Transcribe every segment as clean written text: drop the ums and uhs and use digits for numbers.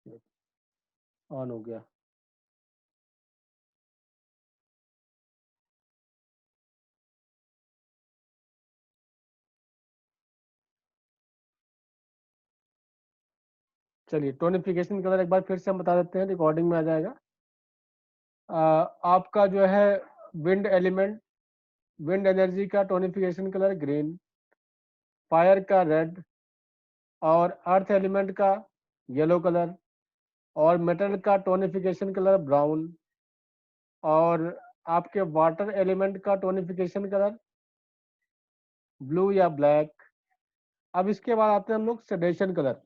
On हो गया। चलिए टोनिफिकेशन कलर एक बार फिर से हम बता देते हैं, रिकॉर्डिंग में आ जाएगा। आपका जो है विंड एलिमेंट, विंड एनर्जी का टोनिफिकेशन कलर ग्रीन, फायर का रेड, और अर्थ एलिमेंट का येलो कलर, और मेटल का टोनिफिकेशन कलर ब्राउन, और आपके वाटर एलिमेंट का टोनिफिकेशन कलर ब्लू या ब्लैक। अब इसके बाद आते हैं हम लोग सेडेशन कलर।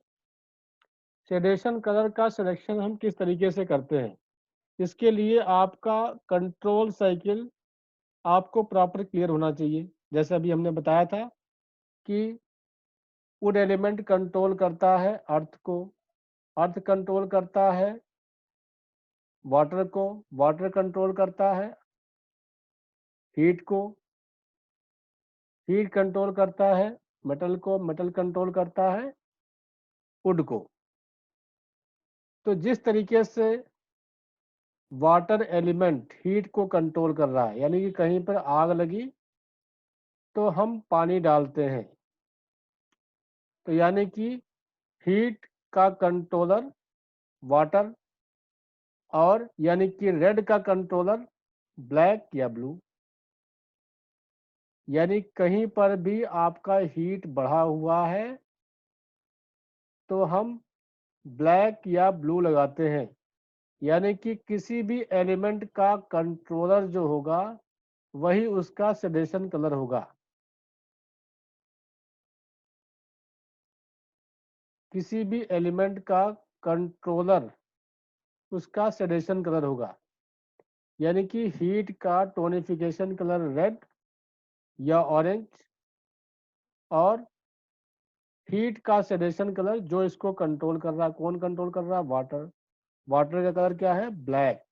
सेडेशन कलर का सिलेक्शन हम किस तरीके से करते हैं, इसके लिए आपका कंट्रोल साइकिल आपको प्रॉपर क्लियर होना चाहिए। जैसे अभी हमने बताया था कि वुड एलिमेंट कंट्रोल करता है अर्थ को, अर्थ कंट्रोल करता है वाटर को, वाटर कंट्रोल करता है हीट को, हीट कंट्रोल करता है मेटल को, मेटल कंट्रोल करता है वुड को। तो जिस तरीके से वाटर एलिमेंट हीट को कंट्रोल कर रहा है, यानी कि कहीं पर आग लगी तो हम पानी डालते हैं, तो यानी कि हीट का कंट्रोलर वाटर, और यानी कि रेड का कंट्रोलर ब्लैक या ब्लू। यानी कहीं पर भी आपका हीट बढ़ा हुआ है तो हम ब्लैक या ब्लू लगाते हैं, यानी कि किसी भी एलिमेंट का कंट्रोलर जो होगा वही उसका सेडेशन कलर होगा। किसी भी एलिमेंट का कंट्रोलर उसका सेडेशन कलर होगा, यानी कि हीट का टोनिफिकेशन कलर रेड या ऑरेंज, और हीट का सेडेशन कलर जो इसको कंट्रोल कर रहा है, कौन कंट्रोल कर रहा है, वाटर, वाटर का कलर क्या है, ब्लैक।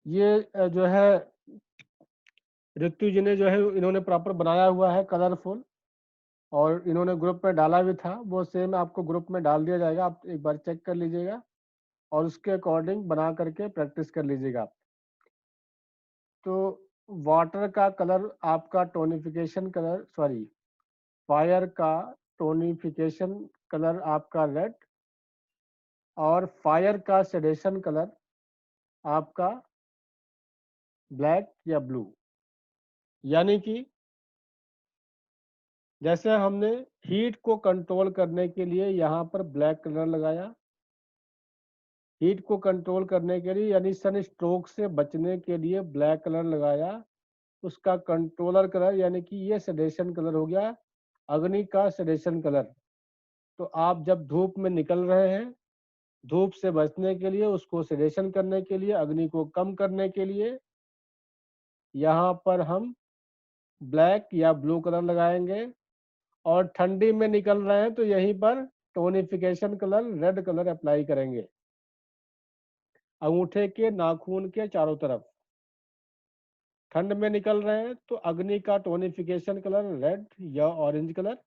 ये जो है ऋतु जी ने जो है इन्होंने प्रॉपर बनाया हुआ है कलरफुल, और इन्होंने ग्रुप में डाला भी था, वो सेम आपको ग्रुप में डाल दिया जाएगा, आप एक बार चेक कर लीजिएगा और उसके अकॉर्डिंग बना करके प्रैक्टिस कर लीजिएगा आप। तो वाटर का कलर आपका टोनिफिकेशन कलर, सॉरी, फायर का टोनिफिकेशन कलर आपका रेड, और फायर का सेडेशन कलर आपका ब्लैक या ब्लू। यानी कि जैसे हमने हीट को कंट्रोल करने के लिए यहाँ पर ब्लैक कलर लगाया, हीट को कंट्रोल करने के लिए यानी सन स्ट्रोक से बचने के लिए ब्लैक कलर लगाया, उसका कंट्रोलर कलर यानी कि ये सेडेशन कलर हो गया, अग्नि का सेडेशन कलर। तो आप जब धूप में निकल रहे हैं, धूप से बचने के लिए, उसको सेडेशन करने के लिए, अग्नि को कम करने के लिए यहाँ पर हम ब्लैक या ब्लू कलर लगाएंगे, और ठंडी में निकल रहे हैं तो यहीं पर tonification colour red colour apply करेंगे अंगूठे के नाखून के चारों तरफ। ठंड में निकल रहे हैं तो अग्नि का टोनिफिकेशन कलर रेड या ऑरेंज कलर।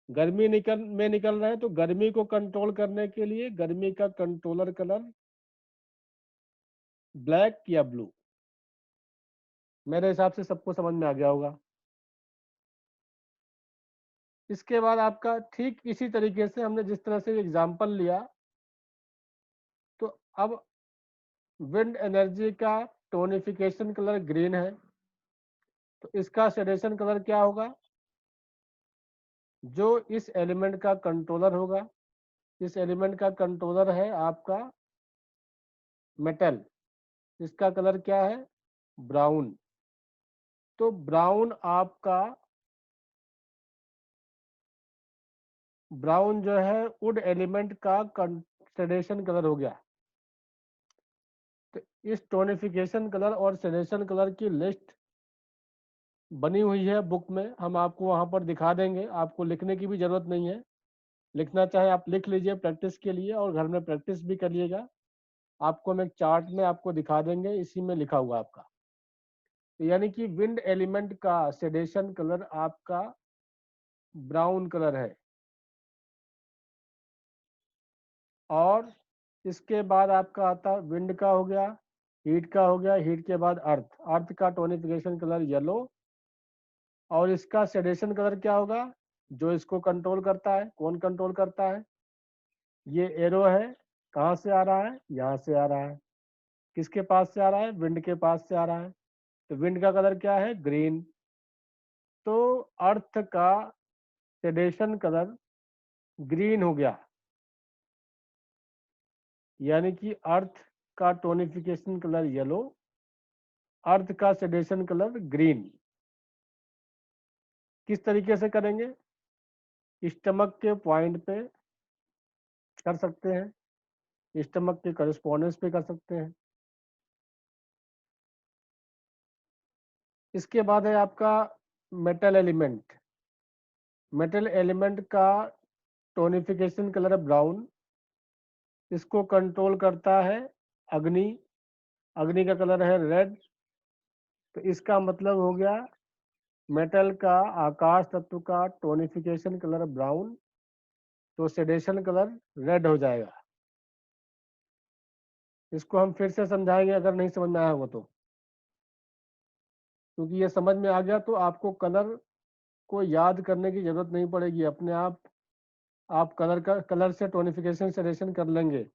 गर्मी में निकल रहे हैं तो गर्मी को कंट्रोल करने के लिए गर्मी का कंट्रोलर कलर ब्लैक या ब्लू। मेरे हिसाब से सबको समझ में आ गया होगा। इसके बाद आपका ठीक इसी तरीके से हमने जिस तरह से एग्जाम्पल लिया, तो अब विंड एनर्जी का टोनिफिकेशन कलर ग्रीन है, तो इसका सेडेशन कलर क्या होगा, जो इस एलिमेंट का कंट्रोलर होगा। इस एलिमेंट का कंट्रोलर है आपका मेटल, इसका कलर क्या है, ब्राउन। तो ब्राउन आपका, ब्राउन जो है वुड एलिमेंट का सेडेशन कलर हो गया। तो इस टोनिफिकेशन कलर और सेडेशन कलर की लिस्ट बनी हुई है बुक में, हम आपको वहाँ पर दिखा देंगे, आपको लिखने की भी ज़रूरत नहीं है। लिखना चाहे आप लिख लीजिए प्रैक्टिस के लिए, और घर में प्रैक्टिस भी करिएगा। आपको हम एक चार्ट में आपको दिखा देंगे, इसी में लिखा हुआ आपका। तो यानी कि विंड एलिमेंट का सेडेशन कलर आपका ब्राउन कलर है। और इसके बाद आपका आता विंड का हो गया, हीट का हो गया, हीट के बाद अर्थ। अर्थ का टोनिफिकेशन कलर येलो, और इसका सेडेशन कलर क्या होगा? जो इसको कंट्रोल करता है, कौन कंट्रोल करता है? ये एरो है, कहाँ से आ रहा है? यहाँ से आ रहा है। किसके पास से आ रहा है? विंड के पास से आ रहा है। तो विंड का कलर क्या है? ग्रीन। तो अर्थ का सेडेशन कलर ग्रीन हो गया, यानी कि अर्थ का टोनिफिकेशन कलर येलो, अर्थ का सेडेशन कलर ग्रीन। किस तरीके से करेंगे? स्टमक के पॉइंट पे कर सकते हैं, स्टमक के करस्पॉन्डेंस पे कर सकते हैं। इसके बाद है आपका मेटल एलिमेंट। मेटल एलिमेंट का टोनिफिकेशन कलर ब्राउन, इसको कंट्रोल करता है अग्नि। अग्नि का कलर है रेड। तो इसका मतलब हो गया मेटल का, आकाश तत्व का टोनिफिकेशन कलर ब्राउन, तो सेडेशन कलर रेड हो जाएगा। इसको हम फिर से समझाएंगे अगर नहीं समझ में आया होगा तो, क्योंकि ये समझ में आ गया तो आपको कलर को याद करने की जरूरत नहीं पड़ेगी, अपने आप कलर से टोनिफिकेशन सेडेशन कर लेंगे।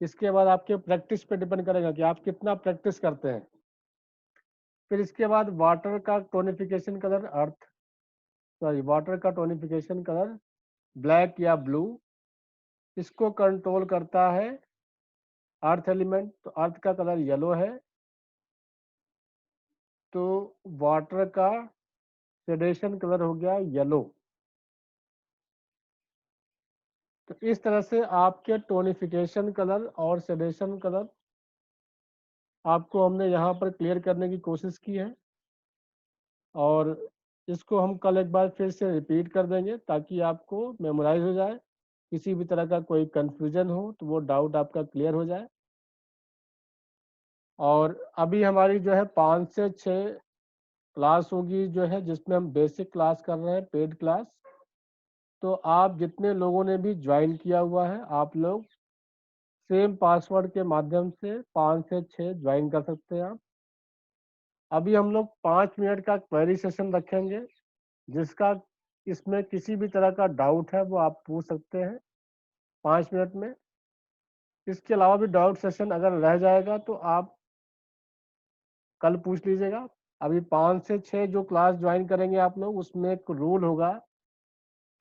इसके बाद आपके प्रैक्टिस पे डिपेंड करेगा कि आप कितना प्रैक्टिस करते हैं। फिर इसके बाद वाटर का टोनिफिकेशन कलर वाटर का टोनिफिकेशन कलर ब्लैक या ब्लू, इसको कंट्रोल करता है अर्थ एलिमेंट। तो अर्थ का कलर येलो है, तो वाटर का सेडेशन कलर हो गया येलो। तो इस तरह से आपके टोनिफिकेशन कलर और सेडेशन कलर आपको हमने यहाँ पर क्लियर करने की कोशिश की है, और इसको हम कल एक बार फिर से रिपीट कर देंगे ताकि आपको मेमोराइज हो जाए। किसी भी तरह का कोई कंफ्यूजन हो तो वो डाउट आपका क्लियर हो जाए। और अभी हमारी जो है 5 से 6 क्लास होगी जो है, जिसमें हम बेसिक क्लास कर रहे हैं, पेड क्लास। तो आप जितने लोगों ने भी ज्वाइन किया हुआ है, आप लोग सेम पासवर्ड के माध्यम से 5 से 6 ज्वाइन कर सकते हैं आप। अभी हम लोग 5 मिनट का क्वेरी सेशन रखेंगे, जिसका इसमें किसी भी तरह का डाउट है वो आप पूछ सकते हैं 5 मिनट में। इसके अलावा भी डाउट सेशन अगर रह जाएगा तो आप कल पूछ लीजिएगा। अभी 5 से 6 जो क्लास ज्वाइन करेंगे आप लोग, उसमें एक रूल होगा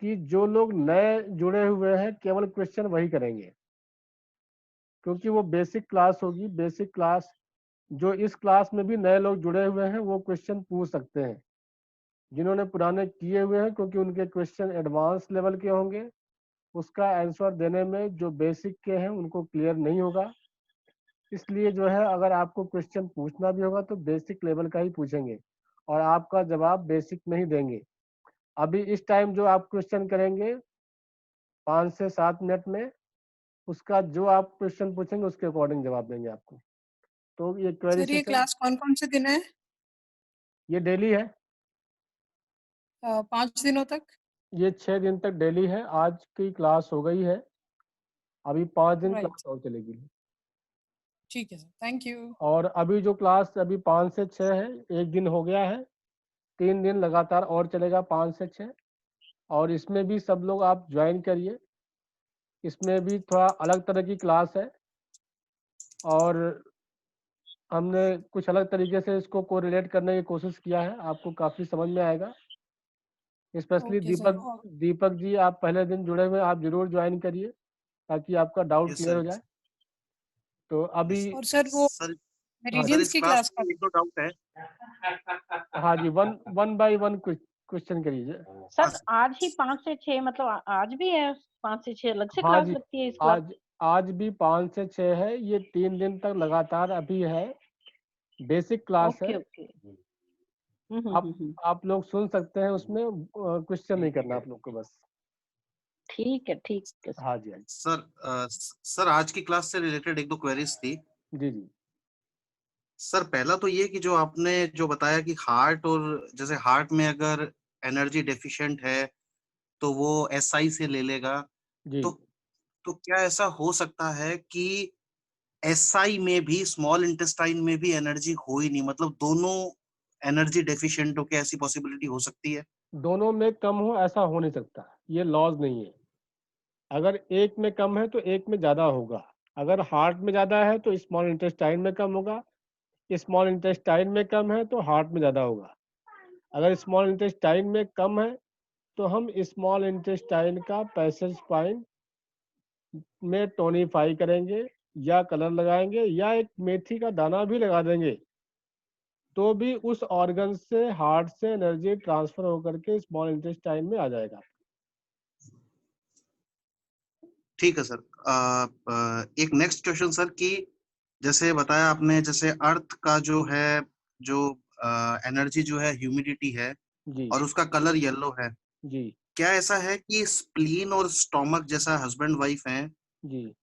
कि जो लोग नए जुड़े हुए हैं केवल क्वेश्चन वही करेंगे, क्योंकि वो बेसिक क्लास होगी। बेसिक क्लास जो इस क्लास में भी नए लोग जुड़े हुए हैं वो क्वेश्चन पूछ सकते हैं, जिन्होंने पुराने किए हुए हैं, क्योंकि उनके क्वेश्चन एडवांस लेवल के होंगे। उसका आंसर देने में जो बेसिक के हैं उनको क्लियर नहीं होगा। इसलिए जो है अगर आपको क्वेश्चन पूछना भी होगा तो बेसिक लेवल का ही पूछेंगे, और आपका जवाब बेसिक में ही देंगे। अभी इस टाइम जो आप क्वेश्चन करेंगे 5 से 7 मिनट में, उसका जो आप क्वेश्चन पूछेंगे उसके अकॉर्डिंग जवाब देंगे आपको। तो ये क्वेरी सर ये सेशन क्लास कौन कौन से दिन है? ये डेली है। 5 दिनों तक? ये 6 दिन तक डेली है। आज की क्लास हो गई है, अभी 5 दिन राइट, क्लास और चलेगी। ठीक है सर, थैंक यू। और अभी जो क्लास अभी 5 से 6 है, एक दिन हो गया है, 3 दिन लगातार और चलेगा 5 से 6। और इसमें भी सब लोग आप ज्वाइन करिए। इसमें भी थोड़ा अलग तरह की क्लास है, और हमने कुछ अलग तरीके से इसको कोरिलेट करने की कोशिश किया है, आपको काफ़ी समझ में आएगा। Especially okay sir. Deepak Deepak ji, आप पहले दिन जुड़े हुए, आप जरूर ज्वाइन करिए ताकि आपका डाउट यस क्लियर सर। हो जाए। तो अभी और सर वो सर हाँ सर मेरिडियंस इस की क्लास क्लास में का? एक दो डाउट है। हाँ जी, वन बाय वन क्वेश्चन करिए। हाँ सर आज ही 5 से 6 मतलब आज भी है? 5 से 6 अलग से हाँ क्लास जी, लगती है इस क्लास? आज भी 5 से 6 है, ये 3 दिन तक लगातार अभी है, बेसिक क्लास है। Okay okay. आप लोग सुन सकते हैं, उसमें क्वेश्चन नहीं करना आप लोग को बस। ठीक है सर। हाँ जी, हाँ सर आज की क्लास से रिलेटेड एक दो क्वेरीज थी। जी जी। सर पहला तो ये कि जो आपने जो बताया कि हार्ट, और जैसे हार्ट में अगर एनर्जी डेफिशिएंट है तो वो एसआई से ले लेगा, जी तो तो क्या ऐसा हो सकता है कि एसआई में भी, स्मॉल इंटेस्टाइन में भी एनर्जी हो ही नहीं, मतलब दोनों एनर्जी डेफिशिएंट हो, क्या ऐसी पॉसिबिलिटी हो सकती है? दोनों में कम हो ऐसा हो नहीं सकता, ये लॉज नहीं है। अगर एक में कम है तो एक में ज़्यादा होगा। अगर हार्ट में ज़्यादा है तो स्मॉल इंटेस्टाइन में कम होगा, स्मॉल इंटेस्टाइन में कम है तो हार्ट में ज़्यादा होगा। अगर स्मॉल इंटेस्टाइन में कम है तो हम स्मॉल इंटेस्टाइन का पैसेज पाइन में टोनीफाई करेंगे या कलर लगाएंगे या एक मेथी का दाना भी लगा देंगे, तो भी उस ऑर्गन से, हार्ट से एनर्जी ट्रांसफर होकर के स्मॉल इंटेस्टाइन में आ जाएगा। ठीक है सर। एक नेक्स्ट क्वेश्चन सर, कि जैसे बताया आपने, जैसे अर्थ का जो है, जो एनर्जी जो है, ह्यूमिडिटी है, जी और उसका कलर येलो है। जी क्या ऐसा है कि स्प्लीन और स्टोमक, जैसा हस्बैंड वाइफ हैं, जी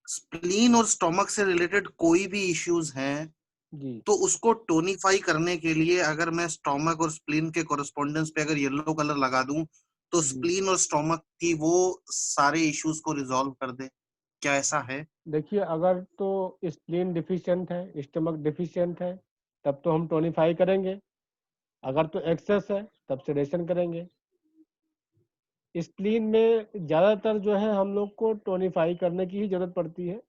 स्प्लीन और स्टोमक से रिलेटेड कोई भी इश्यूज हैं, जी तो उसको टोनिफाई करने के लिए अगर मैं स्टोमक और स्प्लीन के कोरस्पोंडेंस पे अगर येलो कलर लगा दूं, तो जी। स्प्लीन और स्टोमक की वो सारे इश्यूज को रिजॉल्व कर दे? क्या ऐसा है? देखिए, अगर तो स्प्लीन डिफिशिएंट है, स्टमक डिफिशिएंट है, तब तो हम टोनीफाई करेंगे। अगर तो एक्सेस है तब सेडेशन करेंगे। स्प्लीन में ज़्यादातर जो है हम लोग को टोनीफाई करने की ही ज़रूरत पड़ती है।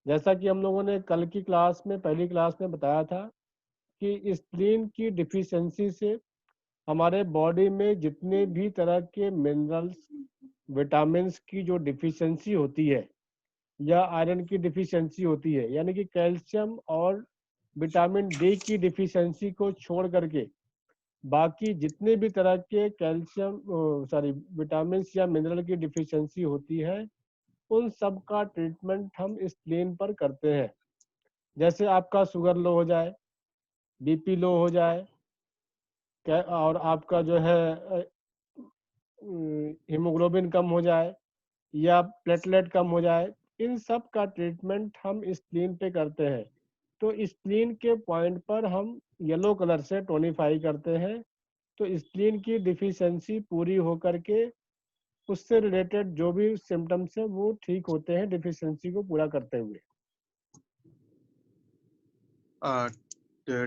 जैसा कि हम लोगों ने कल की क्लास में, पहली क्लास में बताया था कि स्प्लीन की डिफिशियंसी से हमारे बॉडी में जितने भी तरह के मिनरल्स, विटामिन्स की जो डिफिशियंसी होती है या आयरन की डिफिशियंसी होती है, यानी कि कैल्शियम और विटामिन डी की डिफिशियंसी को छोड़ करके बाकी जितने भी तरह के कैल्शियम, विटामिन्स या मिनरल की डिफिशियंसी होती है, उन सब का ट्रीटमेंट हम स्प्लीन पर करते हैं। जैसे आपका शुगर लो हो जाए, बीपी लो हो जाए, और आपका जो है हीमोग्लोबिन कम हो जाए या प्लेटलेट कम हो जाए, इन सब का ट्रीटमेंट हम स्प्लीन पे करते हैं। तो स्प्लीन के पॉइंट पर हम येलो कलर से टोनीफाई करते हैं, तो स्प्लीन की डिफिशियंसी पूरी होकर के उससे रिलेटेड जो भी सिम्टम्स है वो ठीक होते हैं डिफिशियंसी को पूरा करते हुए।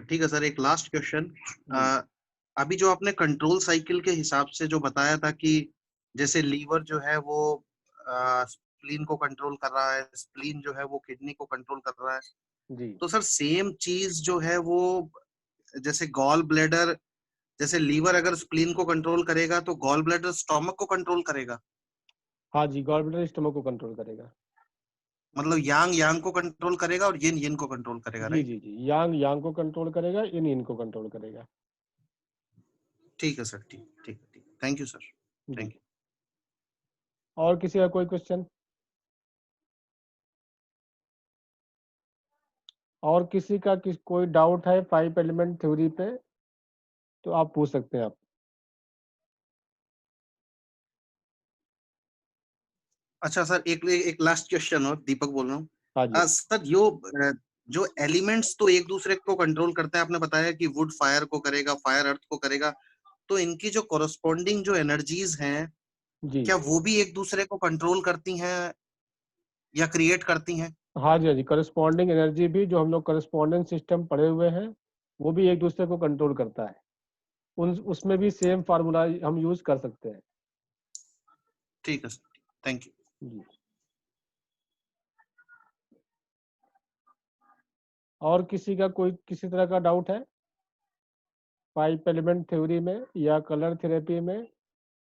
ठीक है सर, एक लास्ट क्वेश्चन। जी अभी जो आपने कंट्रोल साइकिल के हिसाब से जो बताया था कि जैसे लीवर जो है वो स्प्लीन को कंट्रोल कर रहा है, स्प्लीन जो है वो किडनी को कंट्रोल कर रहा है, जी तो सर सेम चीज जो है वो, जैसे गॉल ब्लैडर, जैसे लीवर अगर स्प्लीन को कंट्रोल करेगा तो गॉल ब्लैडर स्टोमक को कंट्रोल करेगा? हाँ जी, गॉल ब्लैडर स्टमक को कंट्रोल करेगा। मतलब यांग यांग को कंट्रोल करेगा और यिन यिन को कंट्रोल करेगा, जी राइट? जी जी, यांग यांग को कंट्रोल करेगा, इन इन को कंट्रोल करेगा। ठीक है सर, ठीक ठीक ठीक, थैंक यू सर, जी। Thank you. और किसी का कोई क्वेश्चन? और किसी का कोई डाउट है 5 एलिमेंट थ्योरी पे तो आप पूछ सकते हैं आप। अच्छा सर, एक एक लास्ट क्वेश्चन, और दीपक बोल रहा हूँ। हाँ जी सर जो एलिमेंट्स तो एक दूसरे को कंट्रोल करते हैं, आपने बताया कि वुड फायर को करेगा, फायर अर्थ को करेगा, तो इनकी जो कोरस्पोंडिंग जो एनर्जीज हैं, जी। क्या वो भी एक दूसरे को कंट्रोल करती हैं या क्रिएट करती हैं? हाँ जी हाँ जी, करस्पॉन्डिंग एनर्जी भी जो हम लोग करस्पॉन्डेंस सिस्टम पढ़े हुए हैं वो भी एक दूसरे को कंट्रोल करता है। उसमें भी सेम फार्मूला हम यूज कर सकते हैं। ठीक है सर, थैंक यू। जी। और किसी का कोई किसी तरह का डाउट है 5 एलिमेंट थ्योरी में या कलर थेरेपी में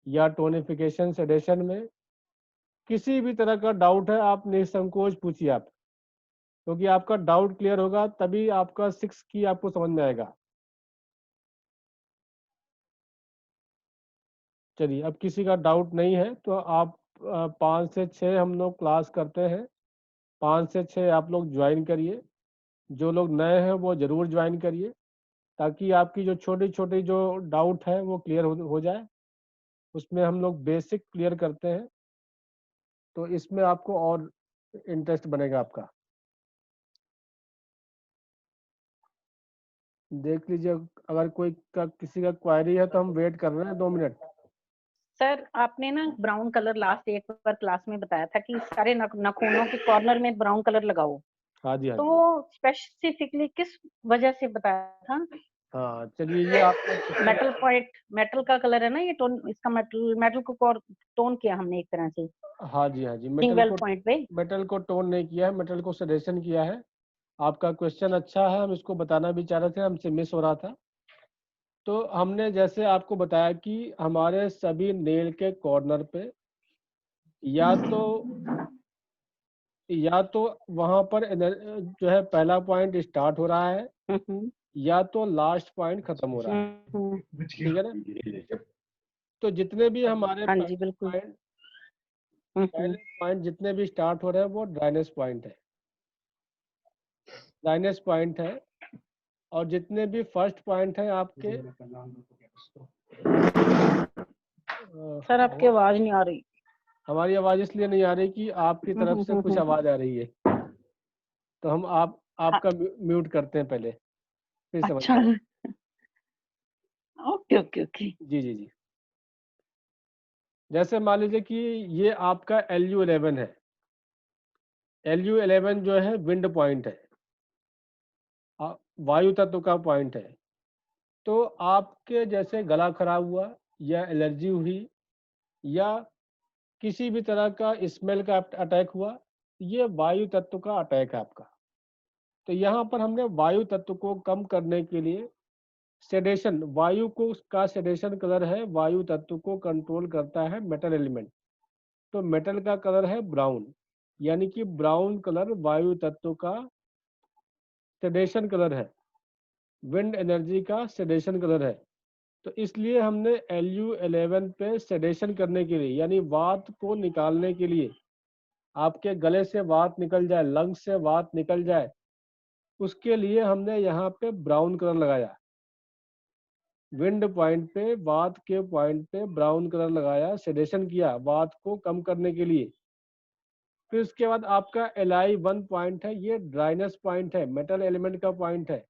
या टोनिफिकेशन सेडेशन में? किसी भी तरह का डाउट है आप निसंकोच पूछिए आप, क्योंकि आपका डाउट क्लियर होगा तभी आपका 6 की आपको समझ में आएगा। चलिए, अब किसी का डाउट नहीं है तो आप 5 से 6 हम लोग क्लास करते हैं, 5 से 6 आप लोग ज्वाइन करिए। जो लोग नए हैं वो ज़रूर ज्वाइन करिए, ताकि आपकी जो छोटी छोटी जो डाउट है वो क्लियर हो जाए। उसमें हम लोग बेसिक क्लियर करते हैं, तो इसमें आपको और इंटरेस्ट बनेगा आपका। देख लीजिए, अगर कोई का किसी का क्वायरी है तो हम वेट कर रहे हैं 2 मिनट। सर आपने ना ब्राउन कलर लास्ट एक बार क्लास में बताया था कि सारे नाखूनों के कॉर्नर में ब्राउन कलर लगाओ, हाँ जी, हाँ जी। तो स्पेसिफिकली किस वजह से बताया था? हाँ, चलिए ये आपका मेटल का कलर है ना ये, टोन इसका मेटल को टोन किया हमने एक तरह से हाँ जी, हाँ जी। सिंगल पॉइंट पे। मेटल को टोन नहीं किया है, मेटल को सजेशन किया है। आपका क्वेश्चन अच्छा है, हम इसको बताना भी चाह रहे थे, हमसे मिस हो रहा था। तो हमने जैसे आपको बताया कि हमारे सभी नेल के कॉर्नर पे या तो वहां पर जो है पहला पॉइंट स्टार्ट हो रहा है या तो लास्ट पॉइंट खत्म हो रहा है, ठीक है ना। तो जितने भी हमारे हाँ जी बिल्कुल। पहले पॉइंट जितने भी स्टार्ट हो रहे हैं वो ड्राइनेस पॉइंट है, और जितने भी फर्स्ट पॉइंट है आपके सर आपकी आवाज नहीं आ रही। हमारी आवाज इसलिए नहीं आ रही कि आपकी तरफ से कुछ आवाज आ रही है, तो हम आपका म्यूट करते हैं पहले, फिर समझ अच्छा ओके ओके ओके। जी जी जी। जैसे मान लीजिए कि ये आपका LU11 है। LU11 जो है विंड पॉइंट है, वायु तत्व का पॉइंट है। तो आपके जैसे गला खराब हुआ या एलर्जी हुई या किसी भी तरह का स्मेल का अटैक हुआ, ये वायु तत्व का अटैक है आपका। तो यहाँ पर हमने वायु तत्व को कम करने के लिए सेडेशन, वायु को का सेडेशन कलर है, वायु तत्व को कंट्रोल करता है मेटल एलिमेंट। तो मेटल का कलर है ब्राउन, यानी कि ब्राउन कलर वायु तत्व का सेडेशन कलर है, विंड एनर्जी का सेडेशन कलर है। तो इसलिए हमने LU11 पे सेडेशन करने के लिए, यानी वात को निकालने के लिए, आपके गले से वात निकल जाए, लंग्स से वात निकल जाए, उसके लिए हमने यहाँ पे ब्राउन कलर लगाया। विंड पॉइंट पे, वात के पॉइंट पे ब्राउन कलर लगाया, सेडेशन किया वात को कम करने के लिए। फिर उसके बाद आपका Li1 पॉइंट है, ये ड्राइनेस पॉइंट है, मेटल एलिमेंट का पॉइंट है।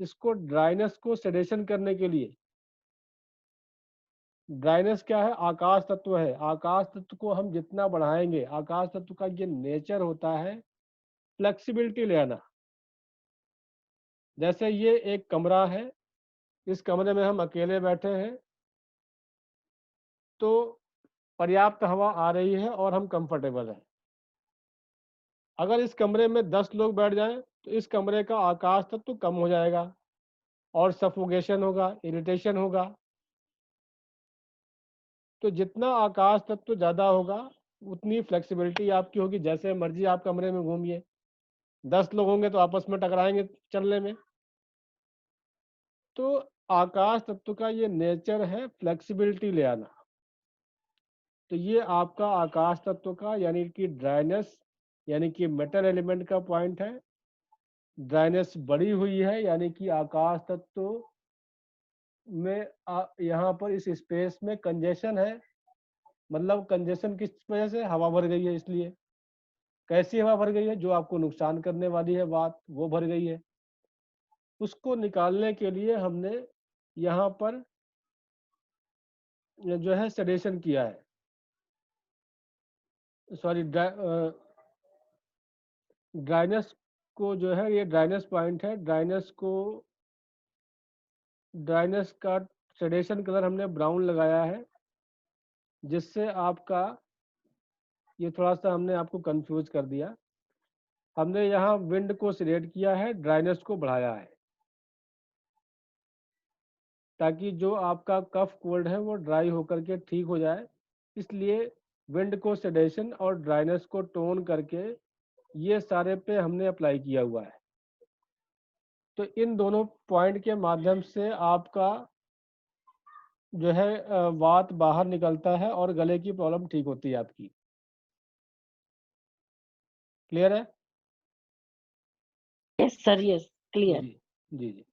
इसको ड्राइनेस को सेडेशन करने के लिए, ड्राइनेस क्या है, आकाश तत्व है। आकाश तत्व को हम जितना बढ़ाएंगे, आकाश तत्व का ये नेचर होता है फ्लेक्सिबिलिटी ले आना। जैसे ये एक कमरा है, इस कमरे में हम अकेले बैठे हैं, तो पर्याप्त हवा आ रही है और हम कंफर्टेबल हैं। अगर इस कमरे में 10 लोग बैठ जाएं तो इस कमरे का आकाश तत्व कम हो जाएगा और सफोकेशन होगा, इरिटेशन होगा। तो जितना आकाश तत्व ज़्यादा होगा उतनी फ्लेक्सिबिलिटी आपकी होगी, जैसे मर्जी आप कमरे में घूमिए। 10 लोग होंगे तो आपस में टकराएंगे चलने में। तो आकाश तत्व का ये नेचर है फ्लेक्सिबिलिटी ले आना। तो ये आपका आकाश तत्व का यानी कि ड्राइनेस, यानी कि मेटल एलिमेंट का पॉइंट है। ड्राइनेस बढ़ी हुई है यानी कि आकाश तत्व में यहाँ पर इस स्पेस में कंजेशन है। मतलब कंजेशन किस वजह से, हवा भर गई है। इसलिए कैसी हवा भर गई है, जो आपको नुकसान करने वाली है बात, वो भर गई है। उसको निकालने के लिए हमने यहाँ पर जो है सेडेशन किया है, सॉरी ड्राइनेस को जो है, ये ड्राइनेस पॉइंट है, ड्राइनेस का सेडेशन कलर हमने ब्राउन लगाया है, जिससे आपका ये थोड़ा सा हमने आपको कंफ्यूज कर दिया। हमने यहाँ विंड को सेडेट किया है, ड्राइनेस को बढ़ाया है, ताकि जो आपका कफ कोल्ड है वो ड्राई होकर के ठीक हो जाए। इसलिए विंड को सेडेशन और ड्राइनेस को टोन करके ये सारे पे हमने अप्लाई किया हुआ है। तो इन दोनों पॉइंट के माध्यम से आपका जो है वात बाहर निकलता है और गले की प्रॉब्लम ठीक होती है आपकी। क्लियर है? Yes sir, yes clear. जी जी जी।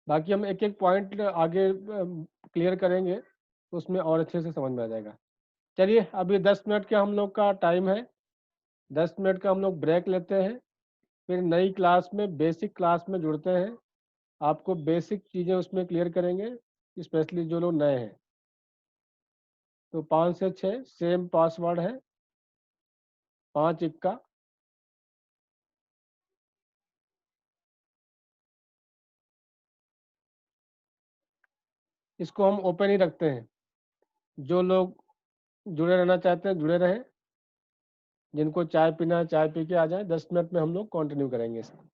बाकी हम एक एक पॉइंट आगे क्लियर करेंगे, तो उसमें और अच्छे से समझ में आ जाएगा। चलिए, अभी 10 मिनट का हम लोग का टाइम है, 10 मिनट का हम लोग ब्रेक लेते हैं, फिर नई क्लास में, बेसिक क्लास में जुड़ते हैं। आपको बेसिक चीज़ें उसमें क्लियर करेंगे, स्पेशली जो लोग नए हैं। तो 5 से 6 सेम पासवर्ड है, 5 इक्का। इसको हम ओपन ही रखते हैं। जो लोग जुड़े रहना चाहते हैं जुड़े रहें, जिनको चाय पीना है चाय पी के आ जाएं। 10 मिनट में हम लोग कंटिन्यू करेंगे इसको।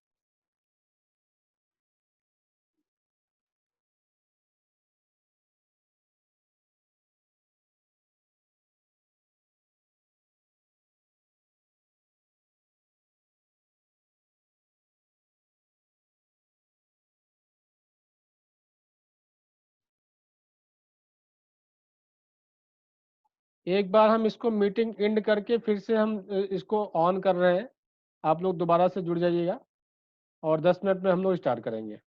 एक बार हम इसको मीटिंग एंड करके फिर से हम इसको ऑन कर रहे हैं। आप लोग दोबारा से जुड़ जाइएगा और 10 मिनट में हम लोग स्टार्ट करेंगे।